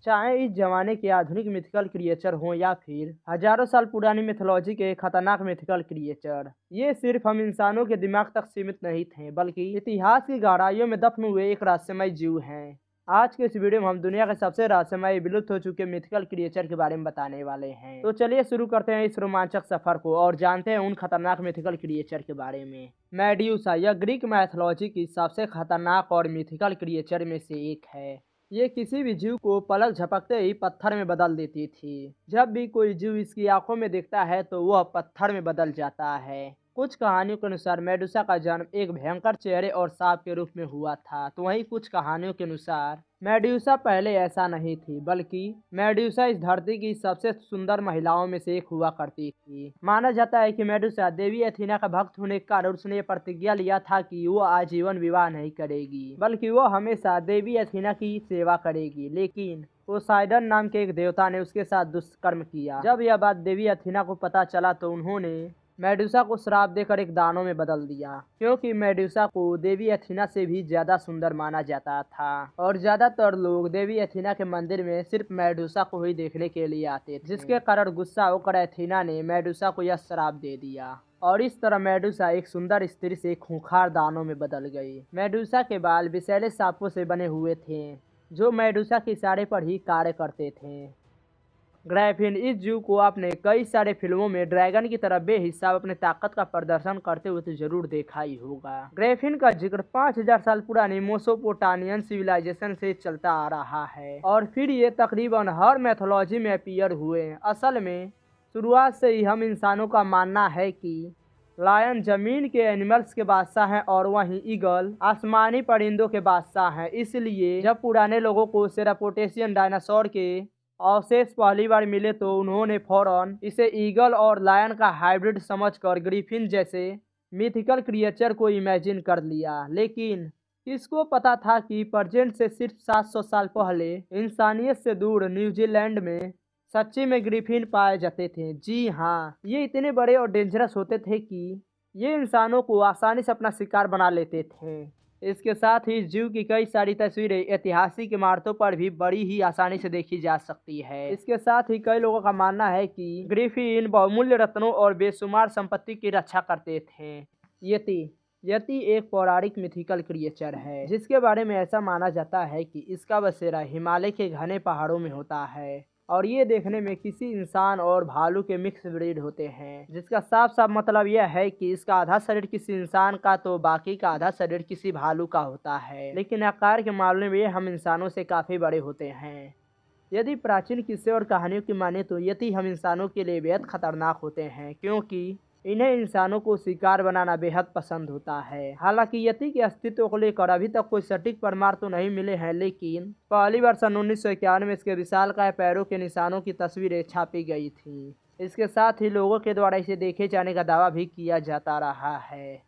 चाहे इस जमाने के आधुनिक मिथिकल क्रिएचर हों या फिर हजारों साल पुरानी मिथोलॉजी के खतरनाक मिथिकल क्रिएचर, ये सिर्फ हम इंसानों के दिमाग तक सीमित नहीं थे, बल्कि इतिहास की गहराइयों में दफन हुए एक रहस्यमय जीव हैं। आज के इस वीडियो में हम दुनिया के सबसे रहस्यमय विलुप्त हो चुके मिथिकल क्रिएचर के बारे में बताने वाले हैं। तो चलिए शुरू करते हैं इस रोमांचक सफर को और जानते हैं उन खतरनाक मिथिकल क्रिएचर के बारे में। मेड्यूसा यह ग्रीक मैथोलॉजी की सबसे खतरनाक और मिथिकल क्रिएचर में से एक है। ये किसी भी जीव को पलक झपकते ही पत्थर में बदल देती थी। जब भी कोई जीव इसकी आंखों में दिखता है तो वह पत्थर में बदल जाता है। कुछ कहानियों के अनुसार मेडुसा का जन्म एक भयंकर चेहरे और सांप के रूप में हुआ था, तो वहीं कुछ कहानियों के अनुसार मेडुसा पहले ऐसा नहीं थी, बल्कि मेडुसा इस धरती की सबसे सुंदर महिलाओं में से एक हुआ करती थी। माना जाता है कि मेडुसा देवी एथीना का भक्त होने के कारण उसने ये प्रतिज्ञा लिया था कि वो आजीवन विवाह नहीं करेगी, बल्कि वो हमेशा देवी एथीना की सेवा करेगी। लेकिन पोसाइडन नाम के एक देवता ने उसके साथ दुष्कर्म किया। जब यह बात देवी एथीना को पता चला तो उन्होंने मेडुसा को श्राप देकर एक दानव में बदल दिया, क्योंकि मेडुसा को देवी एथीना से भी ज्यादा सुंदर माना जाता था और ज्यादातर लोग देवी एथीना के मंदिर में सिर्फ मेडुसा को ही देखने के लिए आते थे, जिसके कारण गुस्सा होकर एथीना ने मेडुसा को यह श्राप दे दिया और इस तरह मेडुसा एक सुंदर स्त्री से खूंखार दानव में बदल गई। मेडुसा के बाल विषैले सांपों से बने हुए थे जो मेडुसा के इशारे पर ही कार्य करते थे। ग्राइफिन इस जीव को आपने कई सारे फिल्मों में ड्रैगन की तरह बेहिसाब अपने ताकत का प्रदर्शन करते हुए तो जरूर देखा ही होगा। ग्राइफिन का जिक्र 5000 साल पुरानी मेसोपोटामियन सिविलाइजेशन से चलता आ रहा है और फिर ये तकरीबन हर मैथोलॉजी में अपीयर हुए। असल में शुरुआत से ही हम इंसानों का मानना है कि लायन जमीन के एनिमल्स के बादशाह हैं और वहीं ईगल आसमानी परिंदों के बादशाह हैं। इसलिए जब पुराने लोगों को सेरापोटेशियन डायनासोर के अवशेष पहली बार मिले तो उन्होंने फौरन इसे ईगल और लायन का हाइब्रिड समझकर ग्रिफिन जैसे मिथिकल क्रिएचर को इमेजिन कर लिया। लेकिन किसको पता था कि प्रेजेंट से सिर्फ 700 साल पहले इंसानियत से दूर न्यूजीलैंड में सच्ची में ग्रिफिन पाए जाते थे। जी हाँ, ये इतने बड़े और डेंजरस होते थे कि ये इंसानों को आसानी से अपना शिकार बना लेते थे। इसके साथ ही जीव की कई सारी तस्वीरें ऐतिहासिक इमारतों पर भी बड़ी ही आसानी से देखी जा सकती है। इसके साथ ही कई लोगों का मानना है कि ग्रिफिन बहुमूल्य रत्नों और बेशुमार संपत्ति की रक्षा करते थे। यति यति एक पौराणिक मिथिकल क्रिएचर है जिसके बारे में ऐसा माना जाता है कि इसका बसेरा हिमालय के घने पहाड़ों में होता है और ये देखने में किसी इंसान और भालू के मिक्स ब्रीड होते हैं, जिसका साफ साफ मतलब यह है कि इसका आधा शरीर किसी इंसान का तो बाकी का आधा शरीर किसी भालू का होता है। लेकिन आकार के मामले में ये हम इंसानों से काफ़ी बड़े होते हैं। यदि प्राचीन किस्से और कहानियों की माने तो यति हम इंसानों के लिए बेहद खतरनाक होते हैं, क्योंकि इन्हें इंसानों को शिकार बनाना बेहद पसंद होता है। हालांकि यति के अस्तित्व को लेकर अभी तक कोई सटीक प्रमाण तो नहीं मिले हैं, लेकिन पहली बार सन 1951 में इसके विशालकाय पैरों के निशानों की तस्वीरें छापी गई थी। इसके साथ ही लोगों के द्वारा इसे देखे जाने का दावा भी किया जाता रहा है।